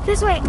This way.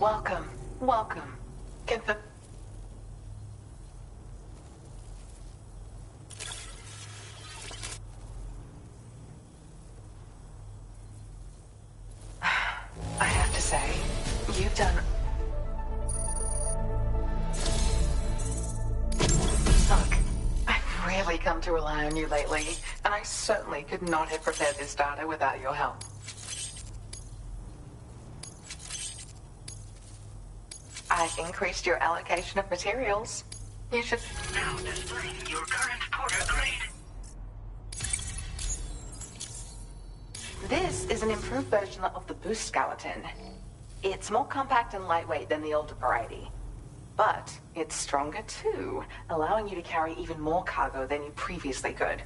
Welcome. Welcome. Can the... I have to say, you've done... Look, I've really come to rely on you lately, and I certainly could not have prepared this data without your help. I've increased your allocation of materials. You should... Now displaying your current porter grade. This is an improved version of the boost skeleton. It's more compact and lightweight than the older variety. But it's stronger too, allowing you to carry even more cargo than you previously could.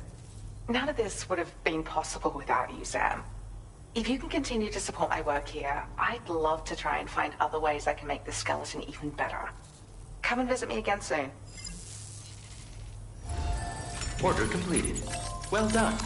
None of this would have been possible without you, Sam. If you can continue to support my work here, I'd love to try and find other ways I can make this skeleton even better. Come and visit me again soon. Order completed. Well done.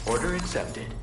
Order accepted.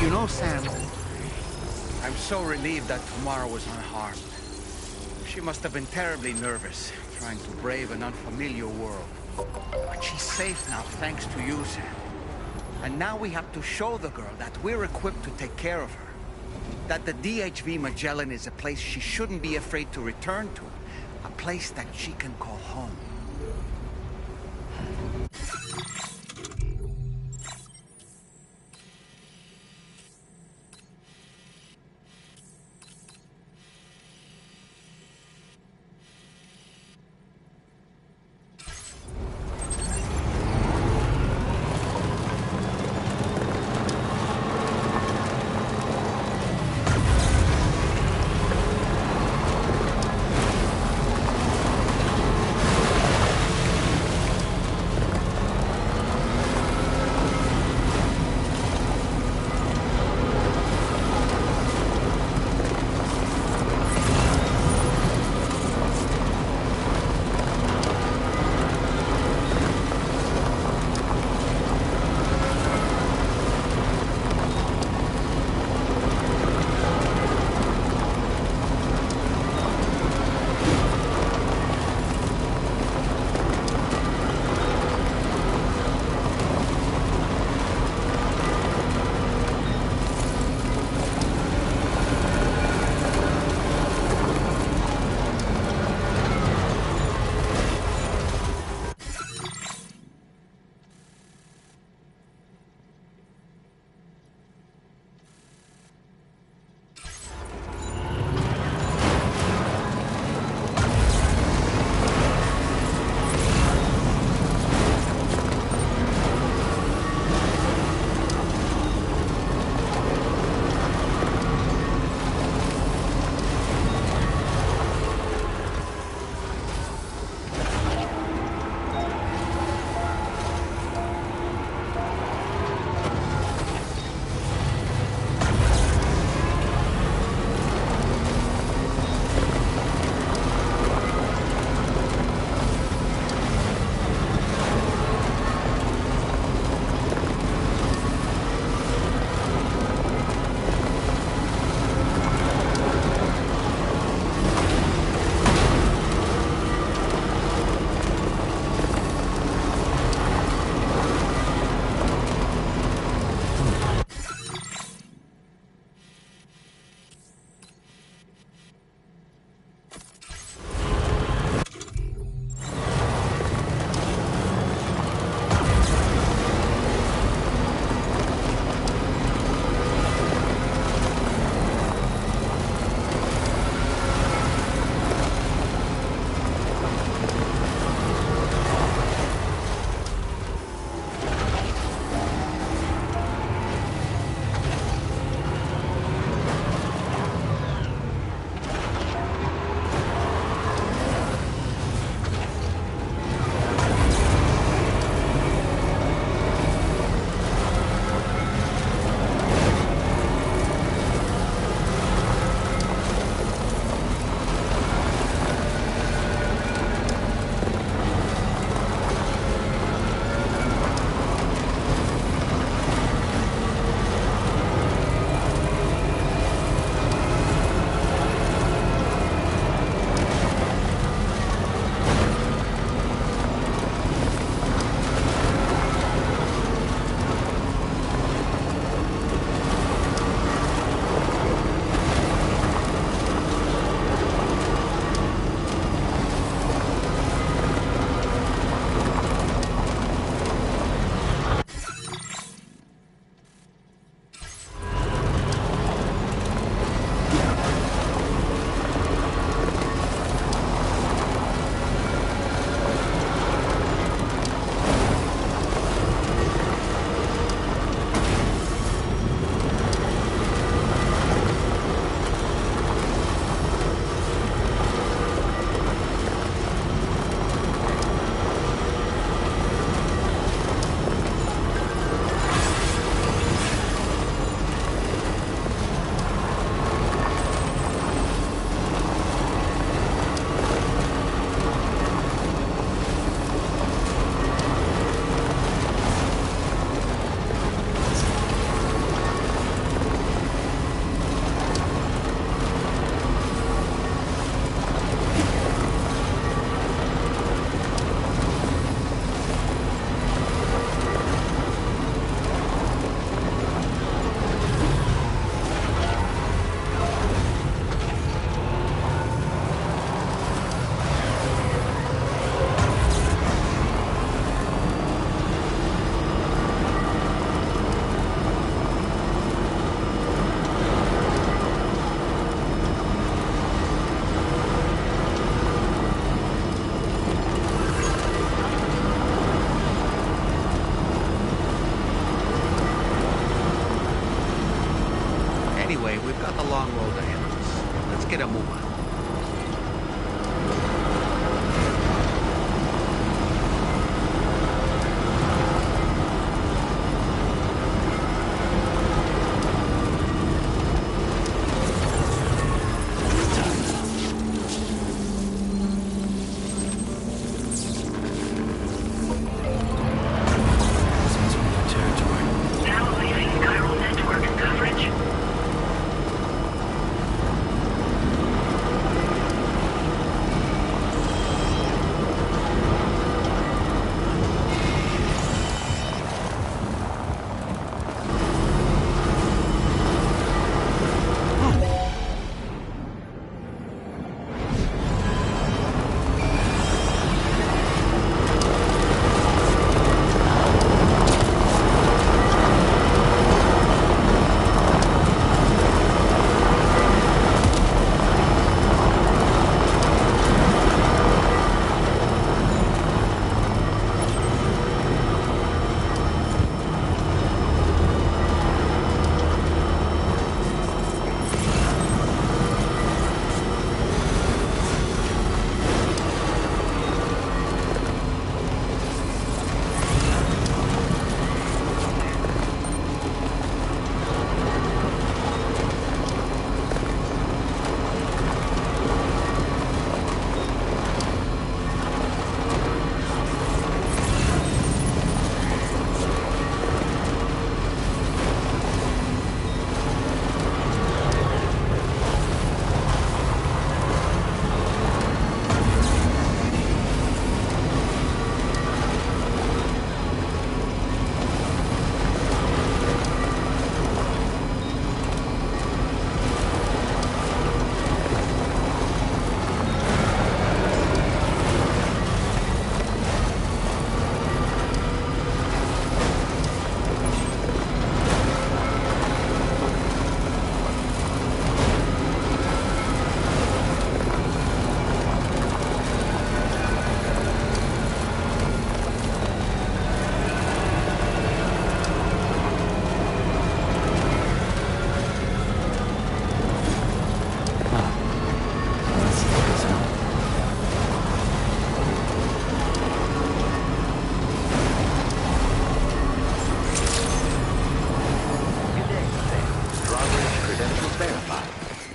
You know, Sam, I'm so relieved that Tamara was unharmed. She must have been terribly nervous, trying to brave an unfamiliar world. But she's safe now, thanks to you, Sam. And now we have to show the girl that we're equipped to take care of her. That the DHV Magellan is a place she shouldn't be afraid to return to. A place that she can call home. we've got a long road ahead of us. Let's get a move on. Now leaving chiral network coverage.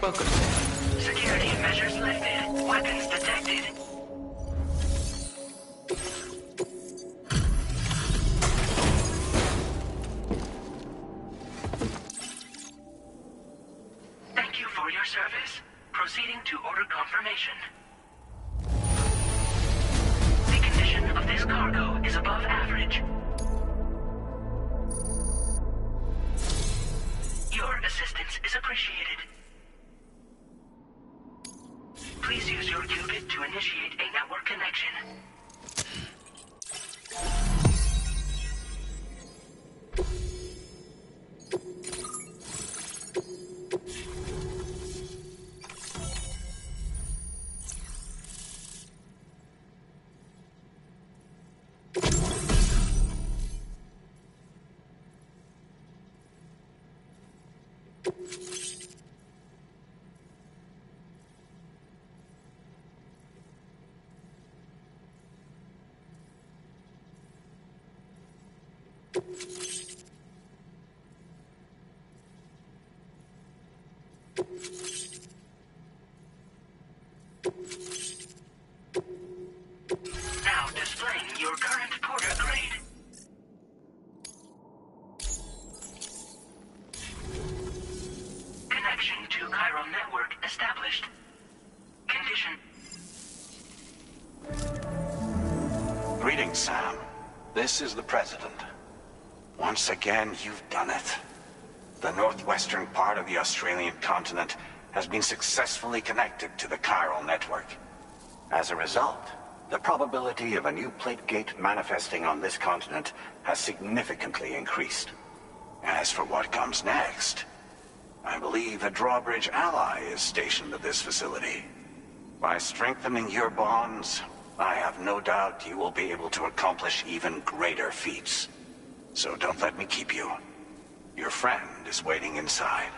Welcome, Sam. Security measures lifted. Weapons detected. Thank you for your service. Proceeding to order confirmation. The condition of this cargo is above average. Your assistance is appreciated. Please use your qubit to initiate a network connection. Now displaying your current porter grade. Connection to chiral network established. Condition. Greetings, Sam. This is the President. Once again, you've done it. The northwestern part of the Australian continent has been successfully connected to the chiral network. As a result, the probability of a new plate gate manifesting on this continent has significantly increased. As for what comes next, I believe a drawbridge ally is stationed at this facility. By strengthening your bonds, I have no doubt you will be able to accomplish even greater feats. So don't let me keep you. Your friend is waiting inside.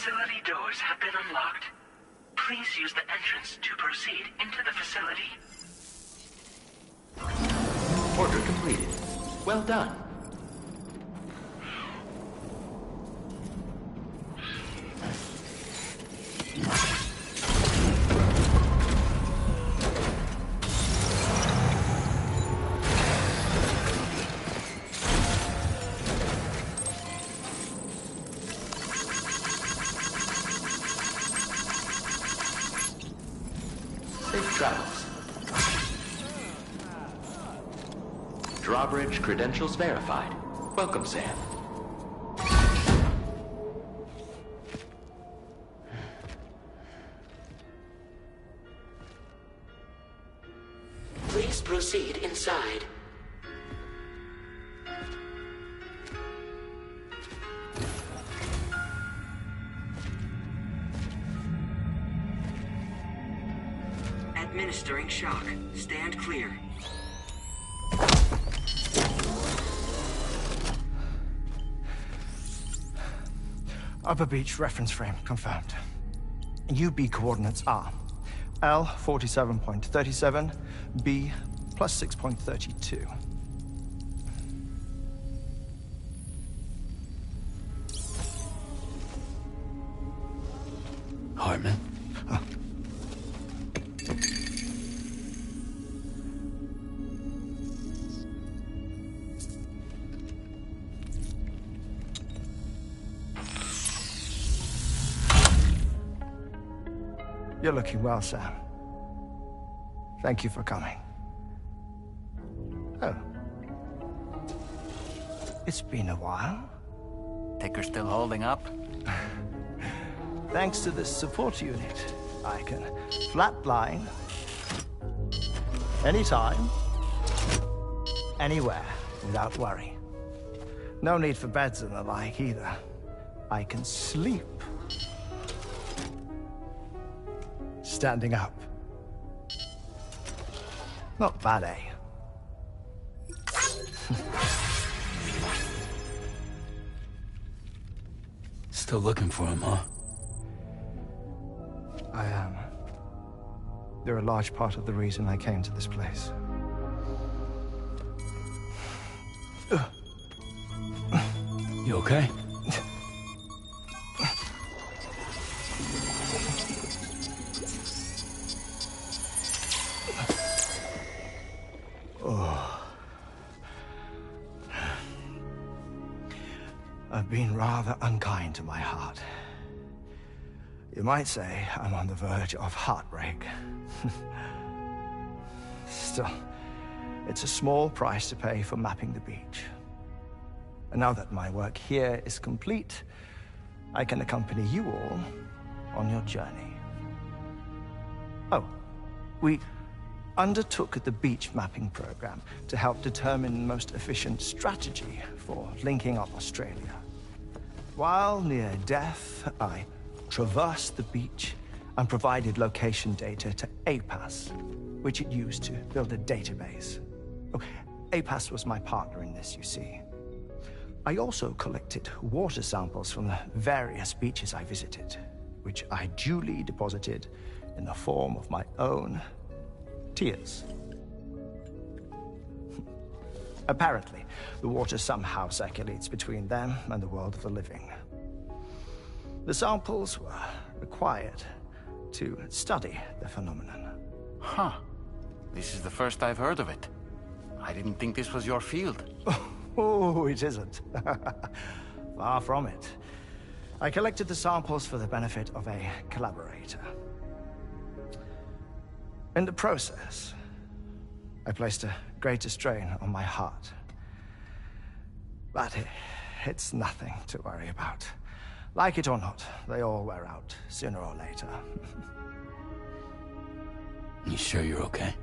facility doors have been unlocked. Please use the entrance to proceed into the facility. Order completed. Well done. Safe travels. Drawbridge credentials verified. Welcome, Sam. Please proceed inside. Administering shock. Stand clear. Upper beach reference frame confirmed. UB coordinates are L 47.37, B plus 6.32. Hartman? You're looking well, Sam. Thank you for coming. Oh. It's been a while. Ticker still holding up? Thanks to this support unit, I can flatline anytime, anywhere, without worry. No need for beds and the like either. I can sleep standing up. Not bad, eh? Still looking for him, huh? I am. They're a large part of the reason I came to this place. You okay? I've been rather unkind to my heart. You might say I'm on the verge of heartbreak. Still, it's a small price to pay for mapping the beach. And now that my work here is complete, I can accompany you all on your journey. Oh, we undertook the beach mapping program to help determine the most efficient strategy for linking up Australia. While near death, I traversed the beach and provided location data to APAS, which it used to build a database. Oh, APAS was my partner in this, you see. I also collected water samples from the various beaches I visited, which I duly deposited in the form of my own tears. Apparently, the water somehow circulates between them and the world of the living. The samples were required to study the phenomenon. Huh. This is the first I've heard of it. I didn't think this was your field. Oh, it isn't. Far from it. I collected the samples for the benefit of a collaborator. In the process, I placed a greater strain on my heart. But it's nothing to worry about. Like it or not, they all wear out, sooner or later. You sure you're okay?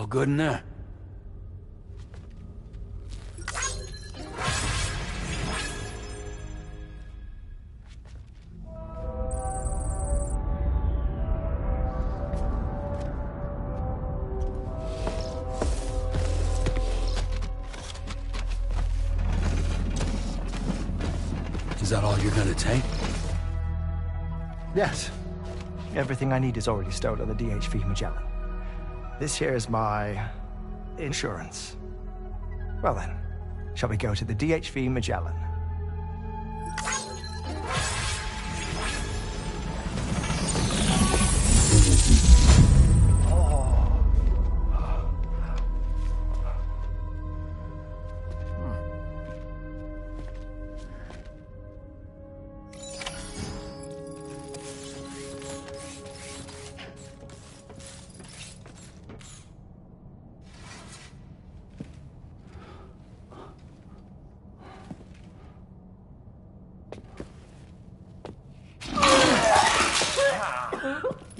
good in there? Is that all you're gonna take? Yes. Everything I need is already stowed on the DHV Magellan. This here is my insurance. Well then, shall we go to the DHV Magellan?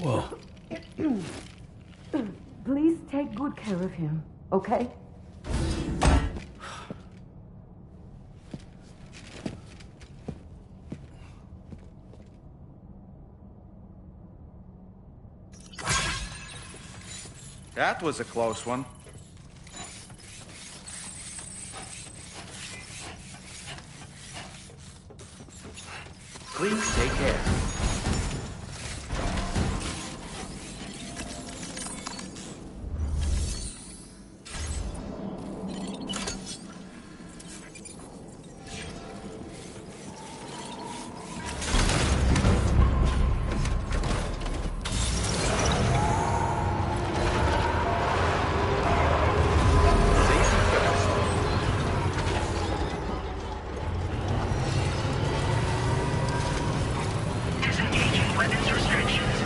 Whoa. Please take good care of him, okay? That was a close one. Please take care. Disengaging weapons restrictions.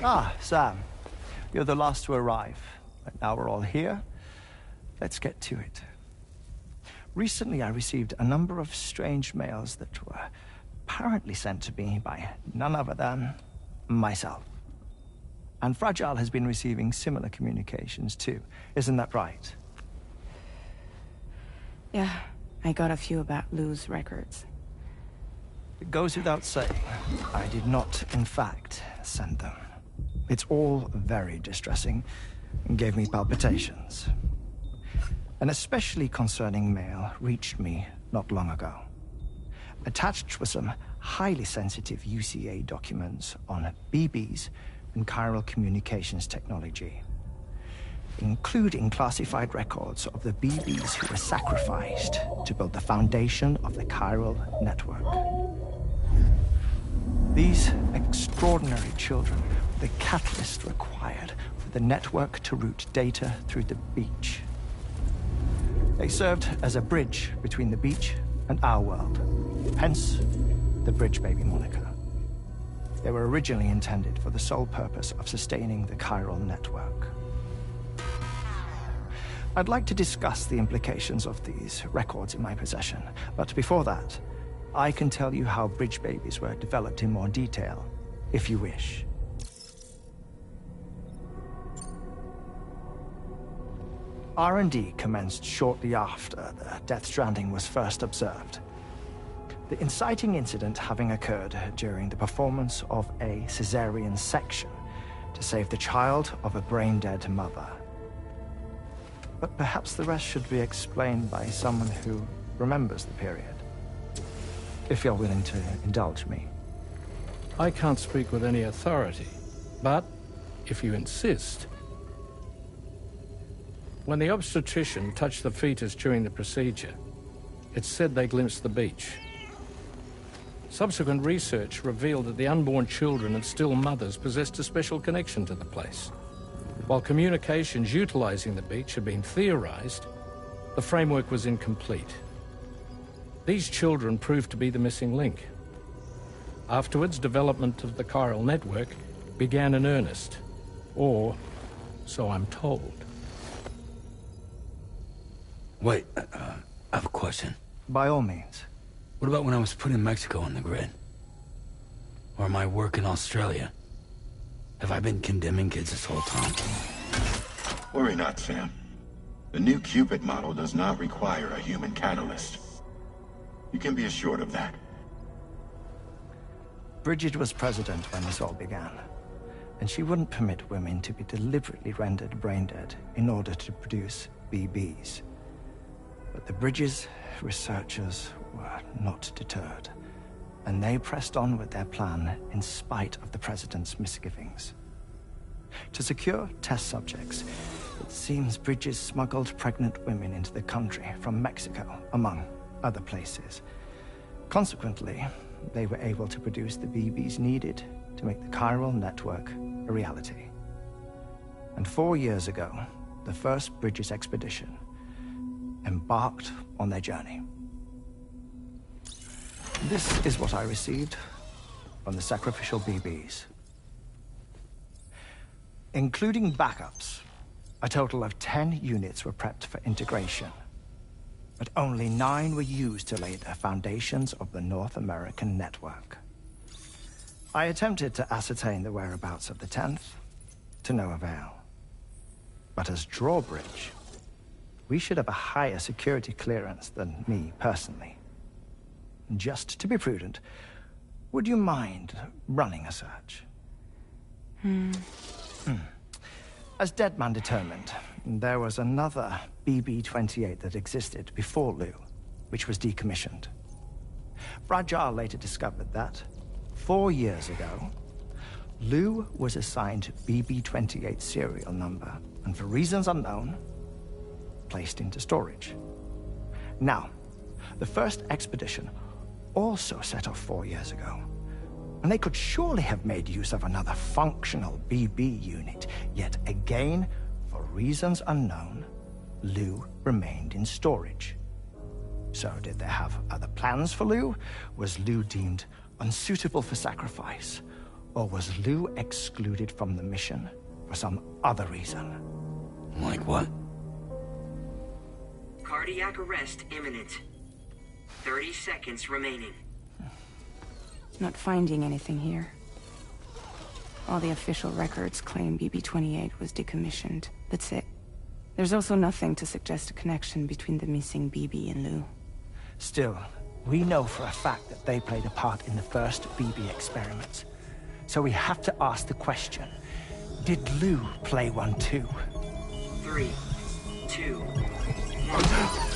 Ah, Sam. You're the last to arrive. But now we're all here. Let's get to it. Recently, I received a number of strange mails that were apparently sent to me by none other than myself. And Fragile has been receiving similar communications too. Isn't that right? Yeah, I got a few about Lou's records. It goes without saying, I did not, in fact, send them. It's all very distressing and gave me palpitations. An especially concerning mail reached me not long ago. Attached were some highly sensitive UCA documents on BBs and chiral communications technology, including classified records of the BBs who were sacrificed to build the foundation of the chiral network. These extraordinary children were the catalyst required for the network to route data through the beach. They served as a bridge between the beach and our world, hence the Bridge Baby moniker. They were originally intended for the sole purpose of sustaining the chiral network. I'd like to discuss the implications of these records in my possession, but before that, I can tell you how Bridge Babies were developed in more detail, if you wish. R&D commenced shortly after the Death Stranding was first observed. The inciting incident having occurred during the performance of a cesarean section to save the child of a brain-dead mother. But perhaps the rest should be explained by someone who remembers the period. If you're willing to indulge me. I can't speak with any authority, but if you insist. When the obstetrician touched the fetus during the procedure, it said they glimpsed the beach. Subsequent research revealed that the unborn children and still mothers possessed a special connection to the place. While communications utilizing the beach had been theorized, the framework was incomplete. These children proved to be the missing link. Afterwards, development of the chiral network began in earnest, or so I'm told. Wait, I have a question. By all means. What about when I was putting Mexico on the grid? Or my work in Australia? Have I been condemning kids this whole time? Worry not, Sam. The new Cupid model does not require a human catalyst. You can be assured of that. Bridget was president when this all began, and she wouldn't permit women to be deliberately rendered brain-dead in order to produce BBs. But the Bridges researchers were not deterred, and they pressed on with their plan in spite of the president's misgivings. To secure test subjects, it seems Bridges smuggled pregnant women into the country from Mexico, among other places. Consequently, they were able to produce the BBs needed to make the chiral network a reality. And 4 years ago, the first Bridges expedition embarked on their journey. This is what I received from the sacrificial BBs. Including backups, a total of 10 units were prepped for integration, but only 9 were used to lay the foundations of the North American network. I attempted to ascertain the whereabouts of the 10th, to no avail. But as drawbridge, we should have a higher security clearance than me personally. Just to be prudent, would you mind running a search? As Deadman determined, there was another BB-28 that existed before Lou, which was decommissioned. Fragile later discovered that, 4 years ago, Lou was assigned BB-28 serial number, and for reasons unknown, placed into storage. Now, the first expedition also set off 4 years ago, and they could surely have made use of another functional BB unit, yet again, for reasons unknown, Lou remained in storage. So did they have other plans for Lou? Was Lou deemed unsuitable for sacrifice? Or was Lou excluded from the mission for some other reason? Like what? Cardiac arrest imminent. 30 seconds remaining. Not finding anything here. All the official records claim BB-28 was decommissioned. That's it. There's also nothing to suggest a connection between the missing BB and Lou. Still, we know for a fact that they played a part in the first BB experiments. So we have to ask the question, did Lou play one too? 3, 2, 1.